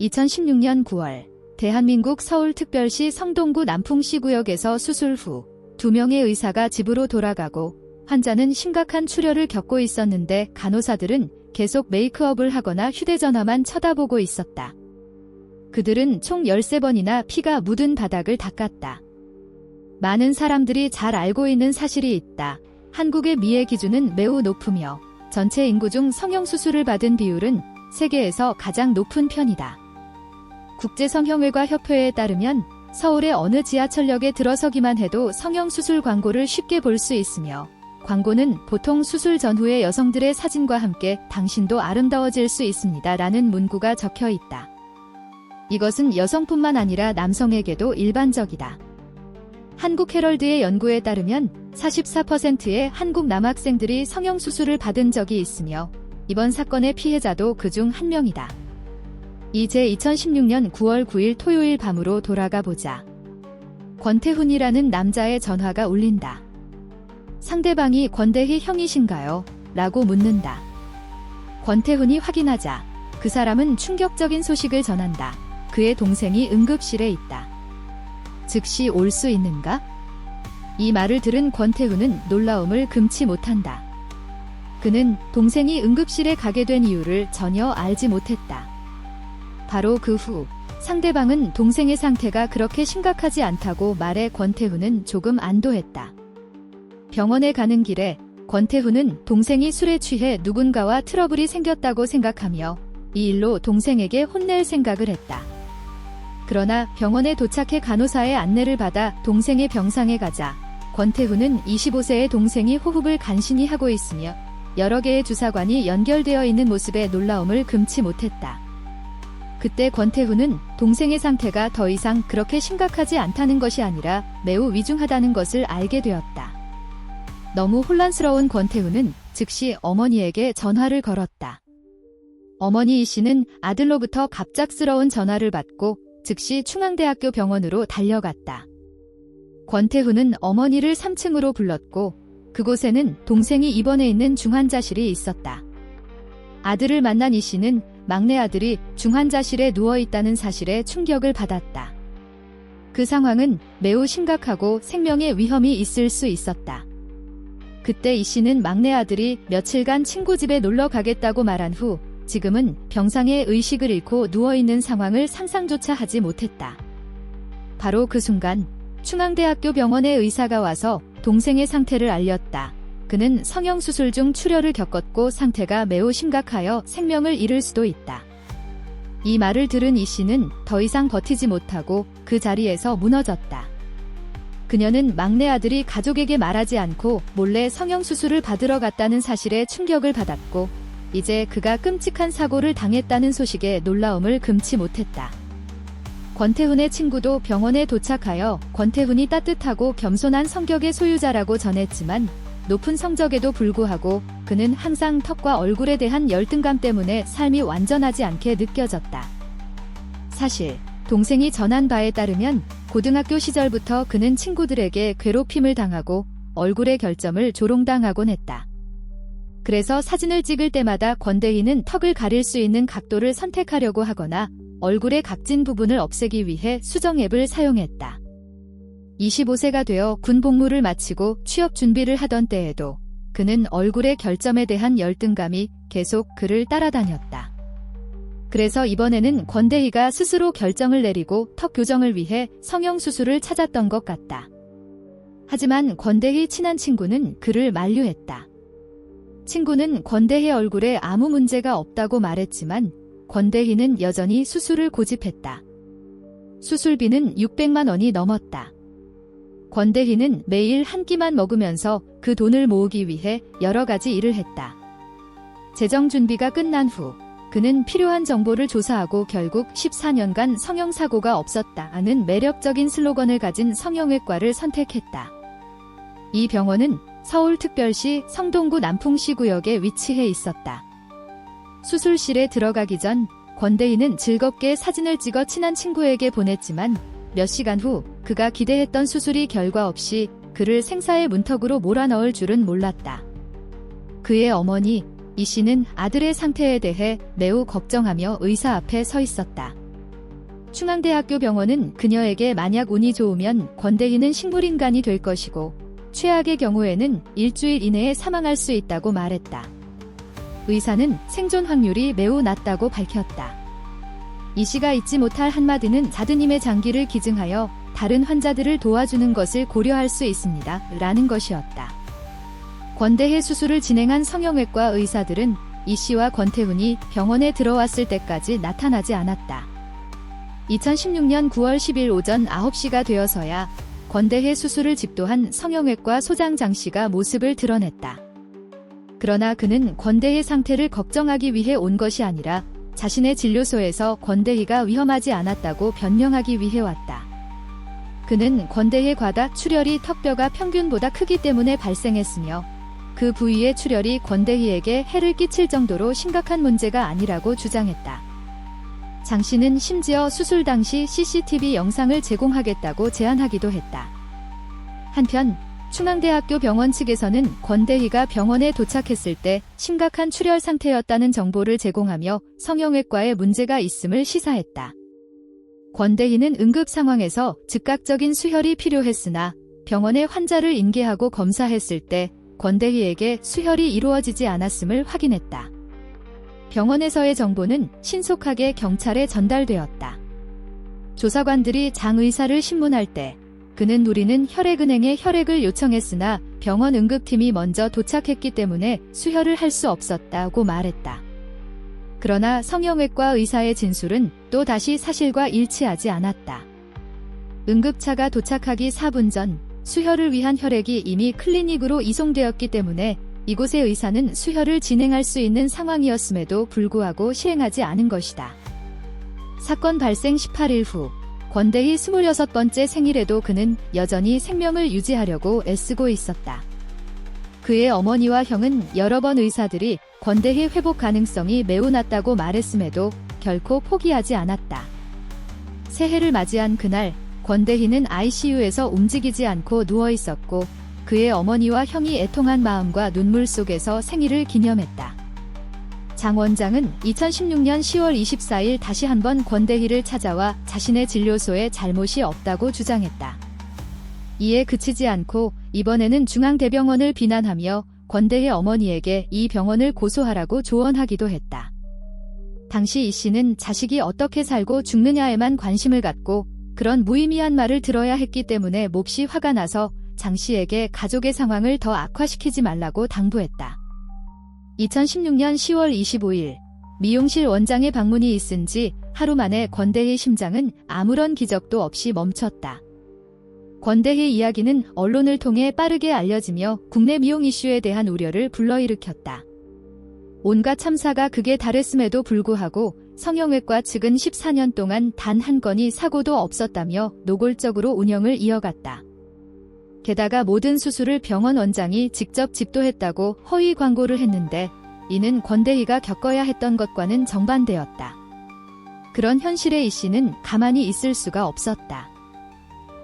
2016년 9월 대한민국 서울특별시 성동구 남풍시 구역에서 수술 후 2명의 의사가 집으로 돌아가고 환자는 심각한 출혈을 겪고 있었는데 간호사들은 계속 메이크업을 하거나 휴대전화만 쳐다보고 있었다. 그들은 총 13번이나 피가 묻은 바닥을 닦았다. 많은 사람들이 잘 알고 있는 사실이 있다. 한국의 미의 기준은 매우 높으며 전체 인구 중 성형수술을 받은 비율은 세계에서 가장 높은 편이다. 국제성형외과협회에 따르면 서울의 어느 지하철역에 들어서기만 해도 성형수술 광고를 쉽게 볼 수 있으며 광고는 보통 수술 전후의 여성들의 사진과 함께 당신도 아름다워질 수 있습니다 라는 문구가 적혀 있다. 이것은 여성뿐만 아니라 남성에게도 일반적이다. 한국 헤럴드의 연구에 따르면 44%의 한국 남학생들이 성형수술을 받은 적이 있으며 이번 사건의 피해자도 그중 한 명이다. 이제 2016년 9월 9일 토요일 밤으로 돌아가 보자. 권태훈이라는 남자의 전화가 울린다. 상대방이 권대희 형이신가요? 라고 묻는다. 권태훈이 확인하자 그 사람은 충격적인 소식을 전한다. 그의 동생이 응급실에 있다. 즉시 올 수 있는가? 이 말을 들은 권태훈은 놀라움을 금치 못한다. 그는 동생이 응급실에 가게 된 이유를 전혀 알지 못했다. 바로 그 후 상대방은 동생의 상태가 그렇게 심각하지 않다고 말해 권태훈은 조금 안도했다. 병원에 가는 길에 권태훈은 동생이 술에 취해 누군가와 트러블이 생겼다고 생각하며 이 일로 동생에게 혼낼 생각을 했다. 그러나 병원에 도착해 간호사의 안내를 받아 동생의 병상에 가자 권태훈은 25세의 동생이 호흡을 간신히 하고 있으며 여러 개의 주사관이 연결되어 있는 모습에 놀라움을 금치 못했다. 그때 권태훈은 동생의 상태가 더 이상 그렇게 심각하지 않다는 것이 아니라 매우 위중하다는 것을 알게 되었다. 너무 혼란스러운 권태훈은 즉시 어머니에게 전화를 걸었다. 어머니 이 씨는 아들로부터 갑작스러운 전화를 받고 즉시 충앙대학교 병원으로 달려갔다. 권태훈은 어머니를 3층으로 불렀고 그곳에는 동생이 입원해 있는 중환자실이 있었다. 아들을 만난 이 씨는 막내 아들이 중환자실에 누워있다는 사실에 충격을 받았다. 그 상황은 매우 심각하고 생명의 위험이 있을 수 있었다. 그때 이 씨는 막내 아들이 며칠간 친구 집에 놀러 가겠다고 말한 후 지금은 병상에 의식을 잃고 누워있는 상황을 상상조차 하지 못했다. 바로 그 순간 충앙대학교 병원의 의사가 와서 동생의 상태를 알렸다. 그는 성형수술 중 출혈을 겪었고 상태가 매우 심각하여 생명을 잃을 수도 있다. 이 말을 들은 이 씨는 더 이상 버티지 못하고 그 자리에서 무너졌다. 그녀는 막내 아들이 가족에게 말하지 않고 몰래 성형수술을 받으러 갔다는 사실에 충격을 받았고 이제 그가 끔찍한 사고를 당했다는 소식에 놀라움을 금치 못했다. 권태훈의 친구도 병원에 도착하여 권태훈이 따뜻하고 겸손한 성격의 소유자라고 전했지만 높은 성적에도 불구하고 그는 항상 턱과 얼굴에 대한 열등감 때문에 삶이 완전하지 않게 느껴졌다. 사실 동생이 전한 바에 따르면 고등학교 시절부터 그는 친구들에게 괴롭힘을 당하고 얼굴의 결점을 조롱당하곤 했다. 그래서 사진을 찍을 때마다 권대희는 턱을 가릴 수 있는 각도를 선택하려고 하거나 얼굴의 각진 부분을 없애기 위해 수정 앱을 사용했다. 25세가 되어 군 복무를 마치고 취업 준비를 하던 때에도 그는 얼굴의 결점에 대한 열등감이 계속 그를 따라다녔다. 그래서 이번에는 권대희가 스스로 결정을 내리고 턱 교정을 위해 성형수술을 찾았던 것 같다. 하지만 권대희 친한 친구는 그를 만류했다. 친구는 권대희 얼굴에 아무 문제가 없다고 말했지만 권대희는 여전히 수술을 고집했다. 수술비는 600만 원이 넘었다. 권대희는 매일 한 끼만 먹으면서 그 돈을 모으기 위해 여러 가지 일을 했다. 재정 준비가 끝난 후 그는 필요한 정보를 조사하고 결국 14년간 성형사고가 없었다는 매력적인 슬로건을 가진 성형외과를 선택했다. 이 병원은 서울특별시 성동구 남풍시 구역에 위치해 있었다. 수술실에 들어가기 전 권대희는 즐겁게 사진을 찍어 친한 친구에게 보냈지만 몇 시간 후 그가 기대했던 수술이 결과 없이 그를 생사의 문턱으로 몰아넣을 줄은 몰랐다. 그의 어머니 이 씨는 아들의 상태에 대해 매우 걱정하며 의사 앞에 서 있었다. 충앙대학교 병원은 그녀에게 만약 운이 좋으면 권대희는 식물인간이 될 것이고 최악의 경우에는 일주일 이내에 사망할 수 있다고 말했다. 의사는 생존 확률이 매우 낮다고 밝혔다. 이 씨가 잊지 못할 한마디는 자드님의 장기를 기증하여 다른 환자들을 도와주는 것을 고려할 수 있습니다. 라는 것이었다. 권대희 수술을 진행한 성형외과 의사들은 이 씨와 권태훈이 병원에 들어왔을 때까지 나타나지 않았다. 2016년 9월 10일 오전 9시가 되어서야 권대희 수술을 집도한 성형외과 소장 장 씨가 모습을 드러냈다. 그러나 그는 권대희 상태를 걱정하기 위해 온 것이 아니라 자신의 진료소에서 권대희가 위험하지 않았다고 변명하기 위해 왔다. 그는 권대희 과다 출혈이 턱뼈가 평균보다 크기 때문에 발생했으며 그 부위의 출혈이 권대희에게 해를 끼칠 정도로 심각한 문제가 아니라고 주장했다. 장 씨는 심지어 수술 당시 CCTV 영상을 제공하겠다고 제안하기도 했다. 한편 충앙대학교 병원 측에서는 권대희가 병원에 도착했을 때 심각한 출혈 상태였다는 정보를 제공하며 성형외과에 문제가 있음을 시사했다. 권대희는 응급 상황에서 즉각적인 수혈이 필요했으나 병원에 환자를 인계하고 검사했을 때 권대희에게 수혈이 이루어지지 않았음을 확인했다. 병원에서의 정보는 신속하게 경찰에 전달되었다. 조사관들이 장 의사를 신문할 때 그는 우리는 혈액은행에 혈액을 요청했으나 병원 응급팀이 먼저 도착했기 때문에 수혈을 할 수 없었다고 말했다. 그러나 성형외과 의사의 진술은 또다시 사실과 일치하지 않았다. 응급차가 도착하기 4분 전 수혈을 위한 혈액이 이미 클리닉으로 이송되었기 때문에 이곳의 의사는 수혈을 진행할 수 있는 상황이었음에도 불구하고 시행하지 않은 것이다. 사건 발생 18일 후 권대희 26번째 생일에도 그는 여전히 생명을 유지하려고 애쓰고 있었다. 그의 어머니와 형은 여러 번 의사들이 권대희 회복 가능성이 매우 낮다고 말했음에도 결코 포기하지 않았다. 새해를 맞이한 그날 권대희는 ICU에서 움직이지 않고 누워 있었고 그의 어머니와 형이 애통한 마음과 눈물 속에서 생일을 기념했다. 장 원장은 2016년 10월 24일 다시 한번 권대희를 찾아와 자신의 진료소에 잘못이 없다고 주장했다. 이에 그치지 않고 이번에는 중앙대병원을 비난하며 권대희 어머니에게 이 병원을 고소하라고 조언하기도 했다. 당시 이 씨는 자식이 어떻게 살고 죽느냐에만 관심을 갖고 그런 무의미한 말을 들어야 했기 때문에 몹시 화가 나서 장 씨에게 가족의 상황을 더 악화시키지 말라고 당부했다. 2016년 10월 25일 미용실 원장의 방문이 있은 지 하루 만에 권대희 심장은 아무런 기적도 없이 멈췄다. 권대희 이야기는 언론을 통해 빠르게 알려지며 국내 미용 이슈에 대한 우려를 불러일으켰다. 온갖 참사가 극에 달했음에도 불구하고 성형외과 측은 14년 동안 단 한 건의 사고도 없었다며 노골적으로 운영을 이어갔다. 게다가 모든 수술을 병원 원장이 직접 집도했다고 허위 광고를 했는데 이는 권대희가 겪어야 했던 것과는 정반대였다. 그런 현실에 이 씨는 가만히 있을 수가 없었다.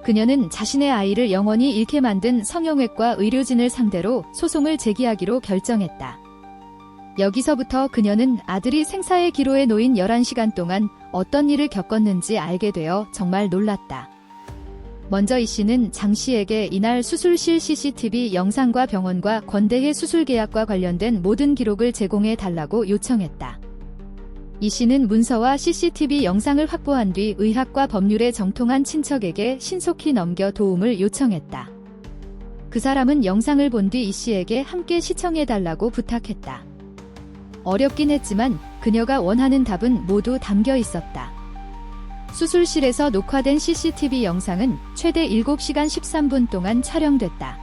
그녀는 자신의 아이를 영원히 잃게 만든 성형외과 의료진을 상대로 소송을 제기하기로 결정했다. 여기서부터 그녀는 아들이 생사의 기로에 놓인 11시간 동안 어떤 일을 겪었는지 알게 되어 정말 놀랐다. 먼저 이 씨는 장 씨에게 이날 수술실 CCTV 영상과 병원과 권대희 수술 계약과 관련된 모든 기록을 제공해 달라고 요청했다. 이 씨는 문서와 CCTV 영상을 확보한 뒤 의학과 법률에 정통한 친척에게 신속히 넘겨 도움을 요청했다. 그 사람은 영상을 본 뒤 이 씨에게 함께 시청해 달라고 부탁했다. 어렵긴 했지만 그녀가 원하는 답은 모두 담겨 있었다. 수술실에서 녹화된 CCTV 영상은 최대 7시간 13분 동안 촬영됐다.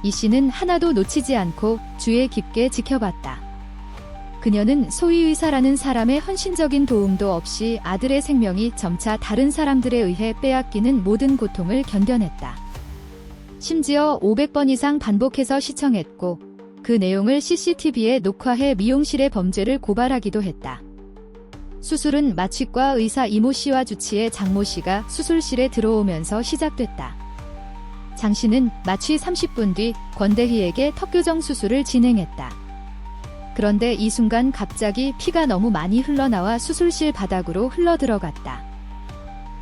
이 씨는 하나도 놓치지 않고 주의 깊게 지켜봤다. 그녀는 소위 의사라는 사람의 헌신적인 도움도 없이 아들의 생명이 점차 다른 사람들에 의해 빼앗기는 모든 고통을 견뎌냈다. 심지어 500번 이상 반복해서 시청했고 그 내용을 CCTV에 녹화해 미용실의 범죄를 고발하기도 했다. 수술은 마취과 의사 이모 씨와 주치의 장모 씨가 수술실에 들어오면서 시작됐다. 장 씨는 마취 30분 뒤 권대희에게 턱교정 수술을 진행했다. 그런데 이 순간 갑자기 피가 너무 많이 흘러나와 수술실 바닥으로 흘러들어갔다.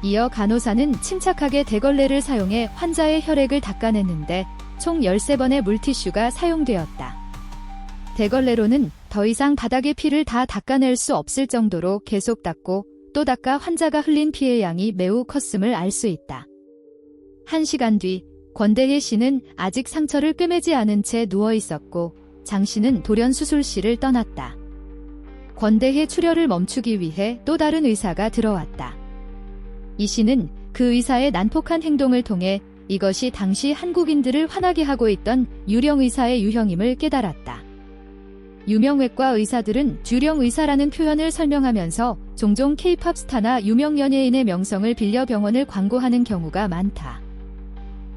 이어 간호사는 침착하게 대걸레를 사용해 환자의 혈액을 닦아냈는데 총 13번의 물티슈가 사용되었다. 대걸레로는 더 이상 바닥의 피를 다 닦아낼 수 없을 정도로 계속 닦고 또 닦아 환자가 흘린 피의 양이 매우 컸음을 알 수 있다. 1시간 뒤 권대희 씨는 아직 상처를 꿰매지 않은 채 누워 있었고 장 씨는 돌연 수술실을 떠났다. 권대희 출혈을 멈추기 위해 또 다른 의사가 들어왔다. 이 씨는 그 의사의 난폭한 행동을 통해 이것이 당시 한국인들을 화나게 하고 있던 유령 의사의 유형임을 깨달았다. 유명외과 의사들은 주령 의사라는 표현을 설명하면서 종종 K-팝 스타나 유명 연예인의 명성을 빌려 병원을 광고하는 경우가 많다.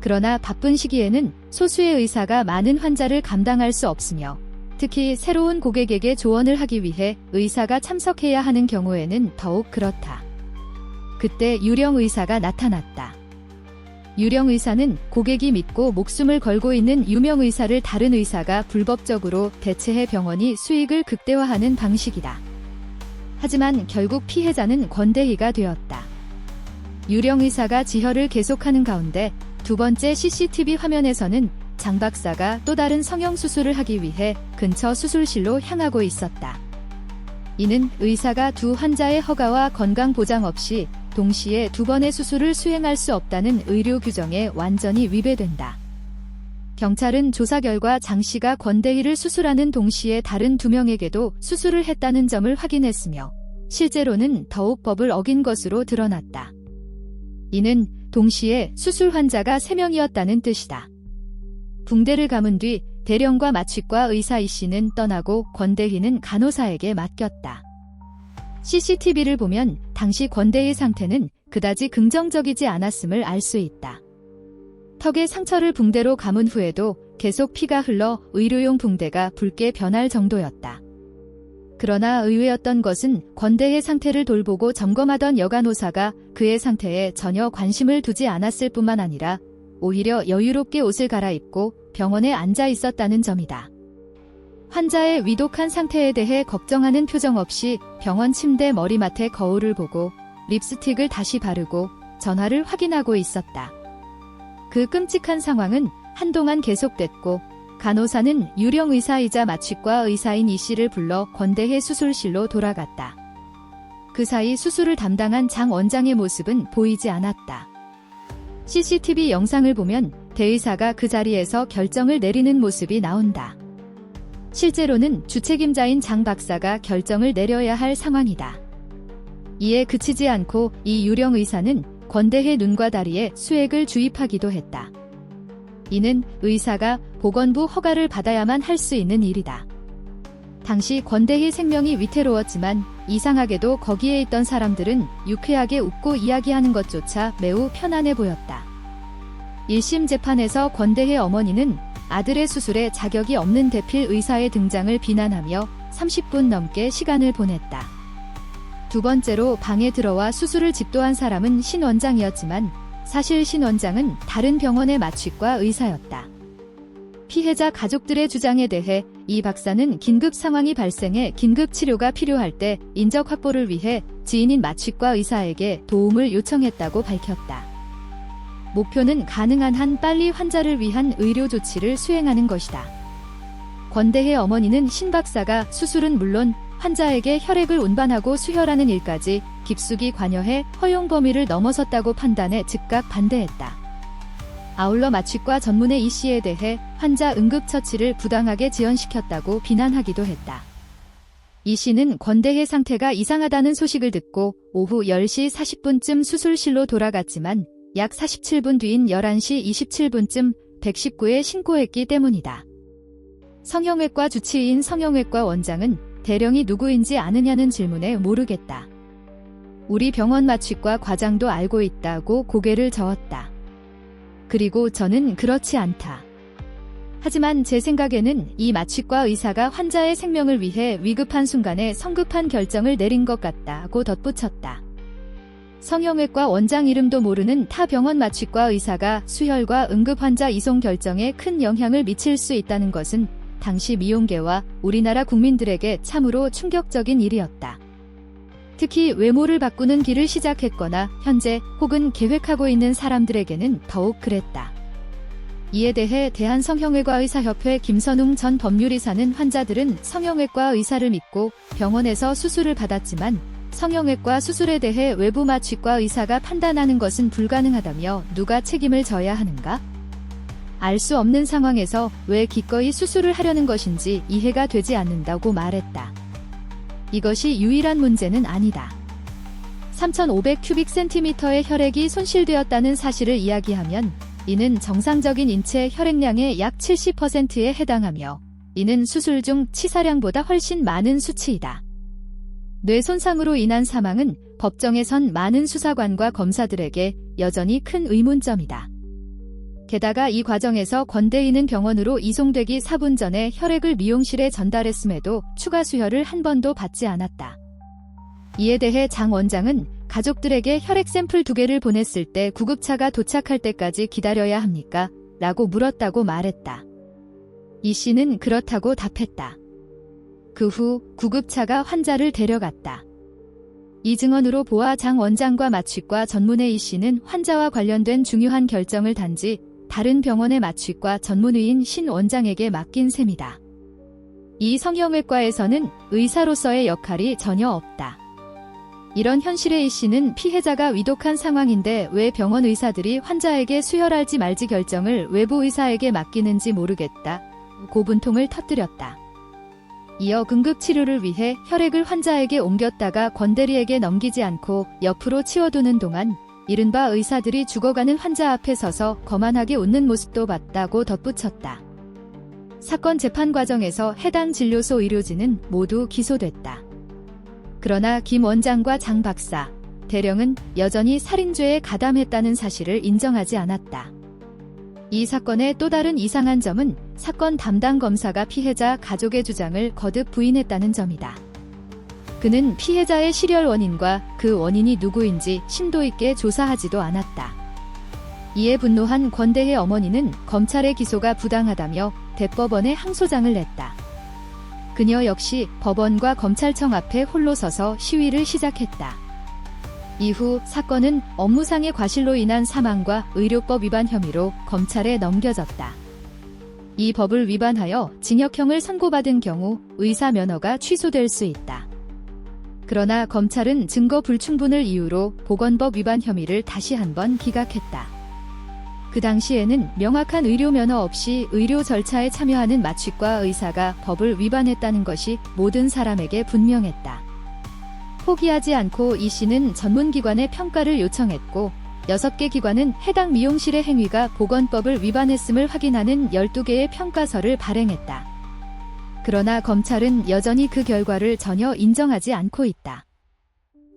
그러나 바쁜 시기에는 소수의 의사가 많은 환자를 감당할 수 없으며 특히 새로운 고객에게 조언을 하기 위해 의사가 참석해야 하는 경우에는 더욱 그렇다. 그때 유령 의사가 나타났다. 유령 의사는 고객이 믿고 목숨을 걸고 있는 유명 의사를 다른 의사가 불법적으로 대체해 병원이 수익을 극대화하는 방식이다. 하지만 결국 피해자는 권대희가 되었다. 유령 의사가 지혈을 계속하는 가운데 두 번째 CCTV 화면에서는 장 박사가 또 다른 성형수술을 하기 위해 근처 수술실로 향하고 있었다. 이는 의사가 두 환자의 허가와 건강 보장 없이 동시에 두 번의 수술을 수행할 수 없다는 의료 규정에 완전히 위배된다. 경찰은 조사 결과 장 씨가 권대희를 수술하는 동시에 다른 두 명에게도 수술을 했다는 점을 확인했으며 실제로는 더욱 법을 어긴 것으로 드러났다. 이는 동시에 수술 환자가 3명이었다는 뜻이다. 붕대를 감은 뒤 대령과 마취과 의사 이 씨는 떠나고 권대희는 간호사에게 맡겼다. CCTV를 보면 당시 권대희 상태는 그다지 긍정적이지 않았음을 알 수 있다. 턱에 상처를 붕대로 감은 후에도 계속 피가 흘러 의료용 붕대가 붉게 변할 정도였다. 그러나 의외였던 것은 권대희의 상태를 돌보고 점검하던 여간호사가 그의 상태에 전혀 관심을 두지 않았을 뿐만 아니라 오히려 여유롭게 옷을 갈아입고 병원에 앉아 있었다는 점이다. 환자의 위독한 상태에 대해 걱정하는 표정 없이 병원 침대 머리맡에 거울을 보고 립스틱을 다시 바르고 전화를 확인하고 있었다. 그 끔찍한 상황은 한동안 계속됐고 간호사는 유령 의사이자 마취과 의사인 이 씨를 불러 권대희 수술실로 돌아갔다. 그 사이 수술을 담당한 장 원장의 모습은 보이지 않았다. CCTV 영상을 보면 대의사가 그 자리에서 결정을 내리는 모습이 나온다. 실제로는 주책임자인 장 박사가 결정을 내려야 할 상황이다. 이에 그치지 않고 이 유령 의사는 권대희 눈과 다리에 수액을 주입하기도 했다. 이는 의사가 보건부 허가를 받아야만 할 수 있는 일이다. 당시 권대희 생명이 위태로웠지만 이상하게도 거기에 있던 사람들은 유쾌하게 웃고 이야기하는 것조차 매우 편안해 보였다. 1심 재판에서 권대희 어머니는 아들의 수술에 자격이 없는 대필 의사의 등장을 비난하며 30분 넘게 시간을 보냈다. 두 번째로 방에 들어와 수술을 집도한 사람은 신 원장이었지만 사실 신 원장은 다른 병원의 마취과 의사였다. 피해자 가족들의 주장에 대해 이 박사는 긴급 상황이 발생해 긴급 치료가 필요할 때 인적 확보를 위해 지인인 마취과 의사에게 도움을 요청했다고 밝혔다. 목표는 가능한 한 빨리 환자를 위한 의료 조치를 수행하는 것이다. 권대희 어머니는 신 박사가 수술은 물론 환자에게 혈액을 운반하고 수혈하는 일까지 깊숙이 관여해 허용 범위를 넘어섰다고 판단해 즉각 반대했다. 아울러 마취과 전문의 이 씨에 대해 환자 응급처치를 부당하게 지연시켰다고 비난하기도 했다. 이 씨는 권대희 상태가 이상하다는 소식을 듣고 오후 10시 40분쯤 수술실로 돌아갔지만 약 47분 뒤인 11시 27분쯤 119에 신고했기 때문이다. 성형외과 주치의인 성형외과 원장은 대령이 누구인지 아느냐는 질문에 모르겠다. 우리 병원 마취과 과장도 알고 있다고 고개를 저었다. 그리고 저는 그렇지 않다. 하지만 제 생각에는 이 마취과 의사가 환자의 생명을 위해 위급한 순간에 성급한 결정을 내린 것 같다고 덧붙였다. 성형외과 원장 이름도 모르는 타 병원 마취과 의사가 수혈과 응급환자 이송 결정에 큰 영향을 미칠 수 있다는 것은 당시 미용계와 우리나라 국민들에게 참으로 충격적인 일이었다. 특히 외모를 바꾸는 길을 시작했거나 현재 혹은 계획하고 있는 사람들에게는 더욱 그랬다. 이에 대해 대한성형외과의사협회 김선웅 전 법률이사는 환자들은 성형외과 의사를 믿고 병원에서 수술을 받았지만 성형외과 수술에 대해 외부 마취과 의사가 판단하는 것은 불가능하다며 누가 책임을 져야 하는가? 알 수 없는 상황에서 왜 기꺼이 수술을 하려는 것인지 이해가 되지 않는다고 말했다. 이것이 유일한 문제는 아니다. 3,500큐빅센티미터의 혈액이 손실되었다는 사실을 이야기하면 이는 정상적인 인체 혈액량의 약 70%에 해당하며 이는 수술 중 치사량보다 훨씬 많은 수치이다. 뇌 손상으로 인한 사망은 법정에선 많은 수사관과 검사들에게 여전히 큰 의문점이다. 게다가 이 과정에서 권대희는 병원으로 이송되기 4분 전에 혈액을 미용실에 전달했음에도 추가 수혈을 한 번도 받지 않았다. 이에 대해 장 원장은 가족들에게 혈액 샘플 2개를 보냈을 때 구급차가 도착할 때까지 기다려야 합니까? 라고 물었다고 말했다. 이 씨는 그렇다고 답했다. 그 후 구급차가 환자를 데려갔다. 이 증언으로 보아 장 원장과 마취과 전문의 이 씨는 환자와 관련된 중요한 결정을 단지 다른 병원의 마취과 전문의인 신 원장에게 맡긴 셈이다. 이 성형외과에서는 의사로서의 역할이 전혀 없다. 이런 현실의 이 씨는 피해자가 위독한 상황인데 왜 병원 의사들이 환자에게 수혈할지 말지 결정을 외부 의사에게 맡기는지 모르겠다. 고분통을 터뜨렸다. 이어 응급치료를 위해 혈액을 환자에게 옮겼다가 권대리에게 넘기지 않고 옆으로 치워두는 동안 이른바 의사들이 죽어가는 환자 앞에 서서 거만하게 웃는 모습도 봤다고 덧붙였다. 사건 재판 과정에서 해당 진료소 의료진은 모두 기소됐다. 그러나 김 원장과 장 박사, 대령은 여전히 살인죄에 가담했다는 사실을 인정하지 않았다. 이 사건의 또 다른 이상한 점은 사건 담당 검사가 피해자 가족의 주장을 거듭 부인했다는 점이다. 그는 피해자의 실혈 원인과 그 원인이 누구인지 심도 있게 조사하지도 않았다. 이에 분노한 권대희 어머니는 검찰의 기소가 부당하다며 대법원에 항소장을 냈다. 그녀 역시 법원과 검찰청 앞에 홀로 서서 시위를 시작했다. 이후 사건은 업무상의 과실로 인한 사망과 의료법 위반 혐의로 검찰에 넘겨졌다. 이 법을 위반하여 징역형을 선고받은 경우 의사 면허가 취소될 수 있다. 그러나 검찰은 증거 불충분을 이유로 보건법 위반 혐의를 다시 한번 기각했다. 그 당시에는 명확한 의료 면허 없이 의료 절차에 참여하는 마취과 의사가 법을 위반했다는 것이 모든 사람에게 분명했다. 포기하지 않고 이 씨는 전문기관의 평가를 요청했고 6개 기관은 해당 미용실의 행위가 보건법을 위반했음을 확인하는 12개의 평가서를 발행했다. 그러나 검찰은 여전히 그 결과를 전혀 인정하지 않고 있다.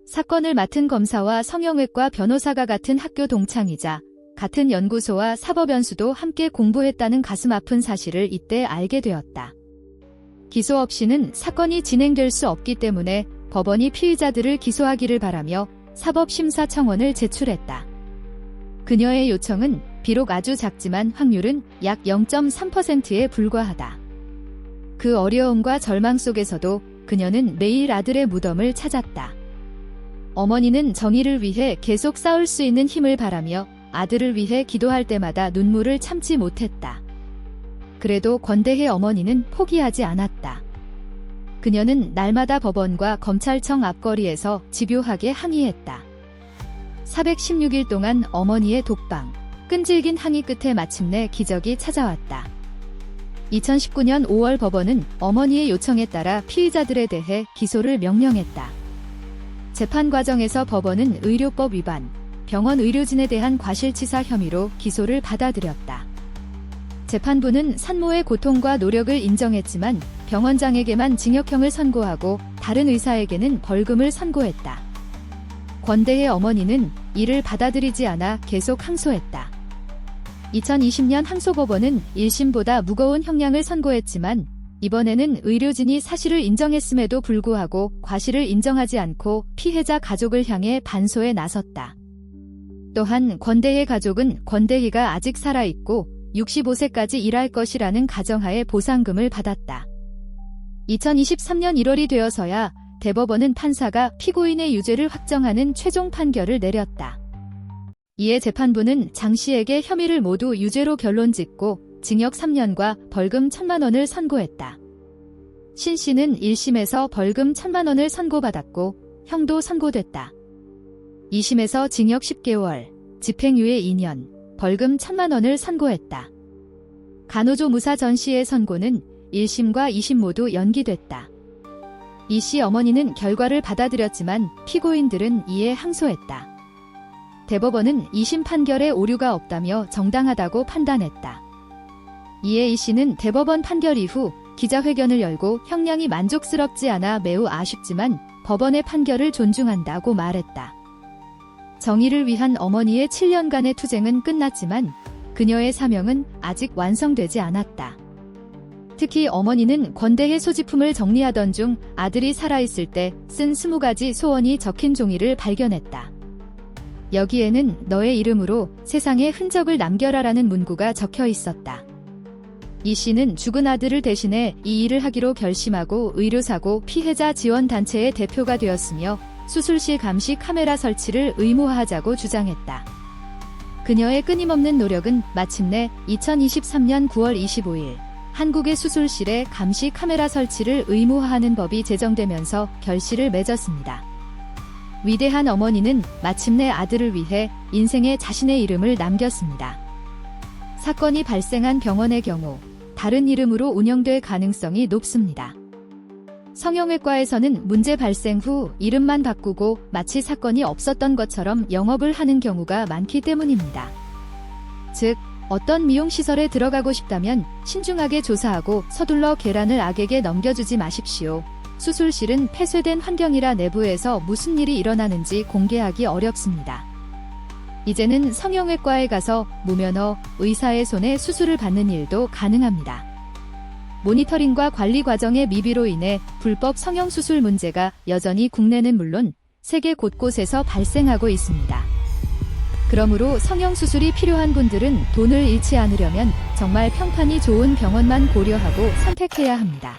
사건을 맡은 검사와 성형외과 변호사가 같은 학교 동창이자 같은 연구소와 사법연수도 함께 공부했다는 가슴 아픈 사실을 이때 알게 되었다. 기소 없이는 사건이 진행될 수 없기 때문에 법원이 피의자들을 기소하기를 바라며 사법심사청원을 제출했다. 그녀의 요청은 비록 아주 작지만 확률은 약 0.3%에 불과하다. 그 어려움과 절망 속에서도 그녀는 매일 아들의 무덤을 찾았다. 어머니는 정의를 위해 계속 싸울 수 있는 힘을 바라며 아들을 위해 기도할 때마다 눈물을 참지 못했다. 그래도 권대희 어머니는 포기하지 않았다. 그녀는 날마다 법원과 검찰청 앞거리에서 집요하게 항의했다. 416일 동안 어머니의 독방, 끈질긴 항의 끝에 마침내 기적이 찾아왔다. 2019년 5월 법원은 어머니의 요청에 따라 피의자들에 대해 기소를 명령했다. 재판 과정에서 법원은 의료법 위반, 병원 의료진에 대한 과실치사 혐의로 기소를 받아들였다. 재판부는 산모의 고통과 노력을 인정했지만 병원장에게만 징역형을 선고하고 다른 의사에게는 벌금을 선고했다. 권대희 어머니는 이를 받아들이지 않아 계속 항소했다. 2020년 항소법원은 1심보다 무거운 형량을 선고했지만 이번에는 의료진이 사실을 인정했음에도 불구하고 과실을 인정하지 않고 피해자 가족을 향해 반소에 나섰다. 또한 권대희의 가족은 권대희가 아직 살아있고 65세까지 일할 것이라는 가정하에 보상금을 받았다. 2023년 1월이 되어서야 대법원은 판사가 피고인의 유죄를 확정하는 최종 판결을 내렸다. 이에 재판부는 장 씨에게 혐의를 모두 유죄로 결론짓고 징역 3년과 벌금 1,000만 원을 선고했다. 신 씨는 1심에서 벌금 1,000만 원을 선고받았고 형도 선고됐다. 2심에서 징역 10개월, 집행유예 2년, 벌금 1,000만 원을 선고했다. 간호조 무사 전 씨의 선고는 1심과 2심 모두 연기됐다. 이 씨 어머니는 결과를 받아들였지만 피고인들은 이에 항소했다. 대법원은 2심 판결에 오류가 없다며 정당하다고 판단했다. 이에 이 씨는 대법원 판결 이후 기자회견을 열고 형량이 만족스럽지 않아 매우 아쉽지만 법원의 판결을 존중한다고 말했다. 정의를 위한 어머니의 7년간의 투쟁은 끝났지만 그녀의 사명은 아직 완성되지 않았다. 특히 어머니는 권대의 소지품을 정리하던 중 아들이 살아있을 때 쓴 20가지 소원이 적힌 종이를 발견했다. 여기에는 너의 이름으로 세상에 흔적을 남겨라라는 문구가 적혀 있었다. 이 씨는 죽은 아들을 대신해 이 일을 하기로 결심하고 의료사고 피해자 지원단체의 대표가 되었으며 수술실 감시 카메라 설치를 의무화하자고 주장했다. 그녀의 끊임없는 노력은 마침내 2023년 9월 25일 한국의 수술실에 감시 카메라 설치를 의무화하는 법이 제정되면서 결실을 맺었습니다. 위대한 어머니는 마침내 아들을 위해 인생에 자신의 이름을 남겼습니다. 사건이 발생한 병원의 경우 다른 이름으로 운영될 가능성이 높습니다. 성형외과에서는 문제 발생 후 이름만 바꾸고 마치 사건이 없었던 것처럼 영업을 하는 경우가 많기 때문입니다. 즉, 어떤 미용시설에 들어가고 싶다면 신중하게 조사하고 서둘러 계란을 악에게 넘겨주지 마십시오. 수술실은 폐쇄된 환경이라 내부에서 무슨 일이 일어나는지 공개하기 어렵습니다. 이제는 성형외과에 가서 무면허 의사의 손에 수술을 받는 일도 가능합니다. 모니터링과 관리 과정의 미비로 인해 불법 성형수술 문제가 여전히 국내는 물론 세계 곳곳에서 발생하고 있습니다. 그러므로 성형수술이 필요한 분들은 돈을 잃지 않으려면 정말 평판이 좋은 병원만 고려하고 선택해야 합니다.